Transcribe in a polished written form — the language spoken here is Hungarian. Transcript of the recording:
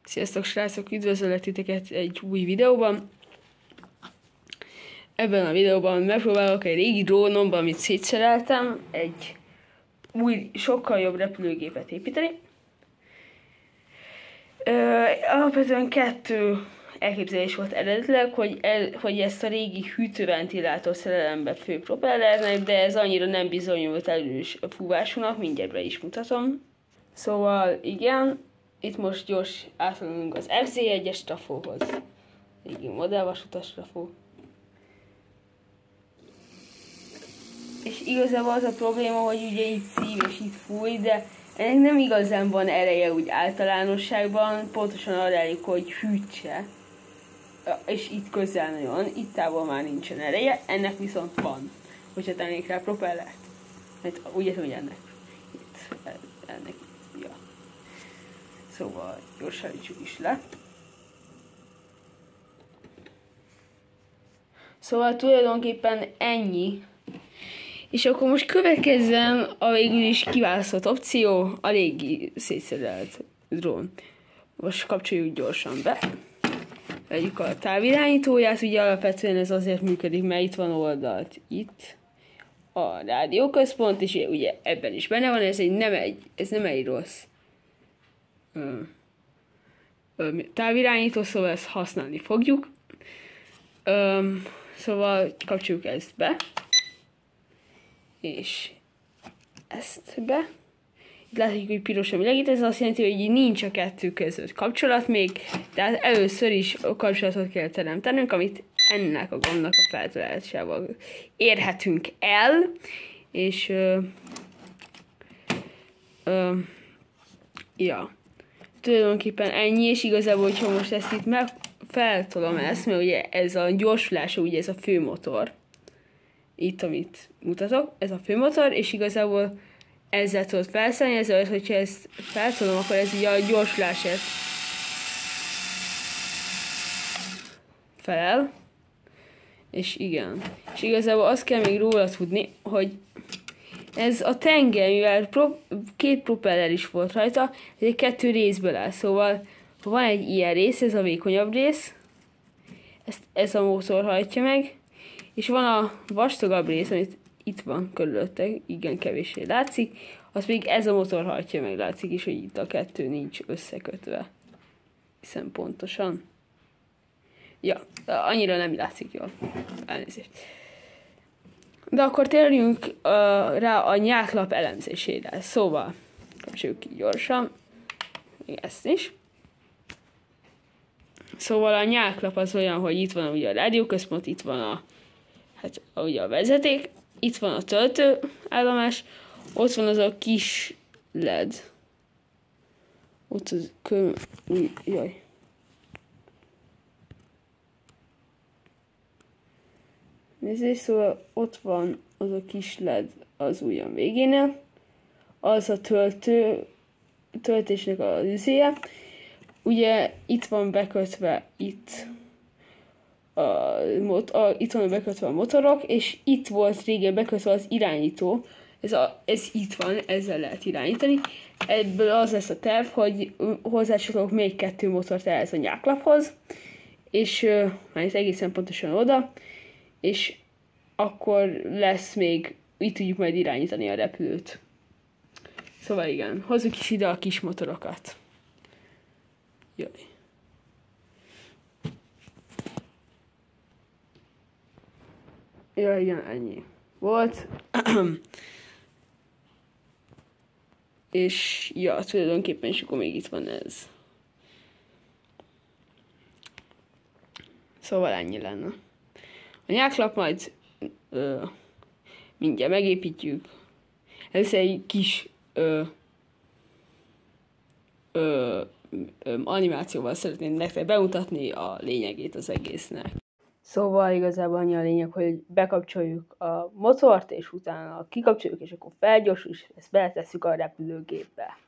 Sziasztok srácok, üdvözöllek titeket egy új videóban. Ebben a videóban megpróbálok egy régi drónomban, amit szétszereltem, egy új, sokkal jobb repülőgépet építeni. Alapvetően kettő elképzelés volt eredetileg, hogy ezt a régi hűtőventilátor szerelem be fő propellernek, de ez annyira nem bizonyult erős fúvásúnak, mindjárt be is mutatom. Szóval igen, itt most gyors átadunk az FZ1-es trafóhoz. Régi modellvasutas trafó. És igazából az a probléma, hogy ugye itt szív és itt fúj, de ennek nem igazán van ereje úgy általánosságban, pontosan arra elég, hogy hűtse. És itt közel nagyon, itt távol már nincsen ereje, ennek viszont van, hogyha tennék rá propellert. Hát úgy hogy ennek itt. Ja. Szóval gyorsállítsuk is le. Szóval tulajdonképpen ennyi. És akkor most következzen a végül is kiválasztott opció, a régi szétszerelt drón. Most kapcsoljuk gyorsan be. Vegyük a távirányítóját, ugye alapvetően ez azért működik, mert itt van oldalt itt a rádióközpont, és ugye ebben is benne van, ez nem egy rossz távirányító, szóval ezt használni fogjuk. Szóval kapcsoljuk ezt be, és ezt be. Itt látjuk, hogy piros a világít, ez azt jelenti, hogy nincs a kettő között kapcsolat még, tehát először is a kapcsolatot kell teremtenünk, amit ennek a gombnak a feltalálásával érhetünk el, és ja, tulajdonképpen ennyi, és igazából, hogyha most ezt itt feltolom ezt, mert ugye ez a gyorsulása, ugye ez a főmotor, itt amit mutatok, ez a főmotor, és igazából ezzel tudod felszállni, ezzel, hogyha ezt feltolom, akkor ez ugye a gyorsulásért felel. És igen. És igazából azt kell még róla tudni, hogy ez a tenger, mivel két propeller is volt rajta, ez egy kettő részből áll. Szóval van egy ilyen rész, ez a vékonyabb rész, ez a motor hajtja meg, és van a vastagabb rész, amit itt van körülötte, igen kevéssé látszik, az pedig ez a motor hajtja meg, látszik is, hogy itt a kettő nincs összekötve. Hiszen pontosan. Ja, annyira nem látszik jól. Elnézést. De akkor térjünk rá a nyáklap elemzésére. Szóval, kapcsoljuk ki gyorsan. Még ezt is. Szóval a nyáklap az olyan, hogy itt van ugye a rádióközpont, itt van ugye a vezeték, itt van a töltőállomás, ott van az a kis LED. Ott az jaj. Nézzék, szóval ott van az a kis LED az ujjam végénél, az a töltésnek az üzéje. Ugye itt van bekötve itt van bekötve a motorok, és itt volt régen bekötve az irányító. Ez itt van, ezzel lehet irányítani. Ebből az lesz a terv, hogy hozzácsatolok még 2 motort ehhez a nyáklaphoz, és már itt egészen pontosan oda, és akkor lesz még, itt tudjuk majd irányítani a repülőt. Szóval igen, hozzuk is ide a kis motorokat. Jaj. Ja, igen, ennyi volt. És ja, tulajdonképpen is akkor még itt van ez. Szóval ennyi lenne. A nyáklap majd mindjárt megépítjük. Először egy kis animációval szeretném nektek bemutatni a lényegét az egésznek. Szóval igazából annyi a lényeg, hogy bekapcsoljuk a motort, és utána kikapcsoljuk, és akkor felgyorsul, és ezt beletesszük a repülőgépbe.